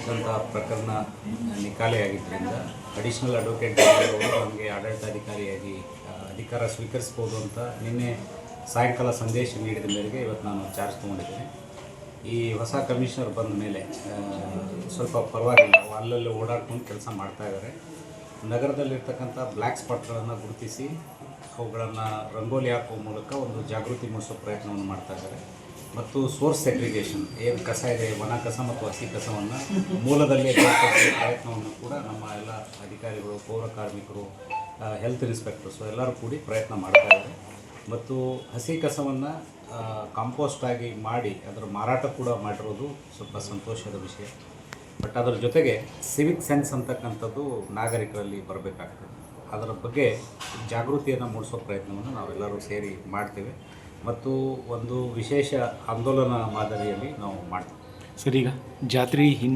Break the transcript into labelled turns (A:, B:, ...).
A: ಸಂತ ಪ್ರಕರಣ ನಿಕಾಲೆಯಾಗಿದ್ದರಿಂದ additional advocate general ಅವರು ನಮಗೆ ಆಡಳಿತಾಧಿಕಾರಿಯಾಗಿ ಅಧಿಕಾರ ಸ್ವೀಕರಿಸ್ಬೋದು ಅಂತ ನಿನ್ನೆ ಸಾಯಂಕಾಲ ಸಂದೇಶ ನೀಡಿದ ಮೇರೆಗೆ ಇವತ್ತು ನಾನು ಚಾರ್ಜ್ ತೊಗೊಂಡಿದ್ದೇನೆ. ಈ ಹೊಸ ಕಮಿಷನರ್ ಬಂದ ಮೇಲೆ ಸ್ವಲ್ಪ ಪರವಾಗಿಲ್ಲ, ಅಲ್ಲಲ್ಲಿ ಓಡಾಡ್ಕೊಂಡು ಕೆಲಸ ಮಾಡ್ತಾಯಿದ್ದಾರೆ. ನಗರದಲ್ಲಿರ್ತಕ್ಕಂಥ ಬ್ಲ್ಯಾಕ್ ಸ್ಪಾಟ್ಗಳನ್ನು ಗುರುತಿಸಿ ಅವುಗಳನ್ನು ರಂಗೋಲಿ ಹಾಕುವ ಮೂಲಕ ಒಂದು ಜಾಗೃತಿ ಮೂಡಿಸೋ ಪ್ರಯತ್ನವನ್ನು ಮಾಡ್ತಾಯಿದ್ದಾರೆ. ಮತ್ತು ಸೋರ್ಸ್ ಸೆಗ್ರಿಗೇಷನ್, ಏನು ಕಸ ಇದೆ, ಒಣ ಕಸ ಮತ್ತು ಹಸಿ ಕಸವನ್ನು ಮೂಲದಲ್ಲೇ ಬೇರ್ಪಡಿಸುವ ಪ್ರಯತ್ನವನ್ನು ಕೂಡ ನಮ್ಮ ಎಲ್ಲ ಅಧಿಕಾರಿಗಳು, ಪೌರ ಕಾರ್ಮಿಕರು, ಹೆಲ್ತ್ ಇನ್ಸ್ಪೆಕ್ಟರ್ಸು ಎಲ್ಲರೂ ಕೂಡಿ ಪ್ರಯತ್ನ ಮಾಡ್ತಾಯಿದ್ದಾರೆ. ಮತ್ತು ಹಸಿ ಕಸವನ್ನು ಕಾಂಪೋಸ್ಟ್ ಆಗಿ ಮಾಡಿ ಅದರ ಮಾರಾಟ ಕೂಡ ಮಾಡಿರೋದು ಸ್ವಲ್ಪ ಸಂತೋಷದ ವಿಷಯ. ಬಟ್ ಅದರ ಜೊತೆಗೆ ಸಿವಿಕ್ ಸೆನ್ಸ್ ಅಂತಕ್ಕಂಥದ್ದು ನಾಗರಿಕರಲ್ಲಿ ಬರಬೇಕಾಗ್ತದೆ. ಅದರ ಬಗ್ಗೆ ಜಾಗೃತಿಯನ್ನು ಮೂಡಿಸೋ ಪ್ರಯತ್ನವನ್ನು ನಾವೆಲ್ಲರೂ ಸೇರಿ ಮಾಡ್ತೇವೆ ಮತ್ತು ಒಂದು ವಿಶೇಷ ಆಂದೋಲನ ಮಾದರಿಯಲ್ಲಿ ನಾವು ಮಾಡ್ತೀವಿ.
B: ಸರ್, ಈಗ ಜಾತ್ರೆ ಹಿನ್ನೆಲೆ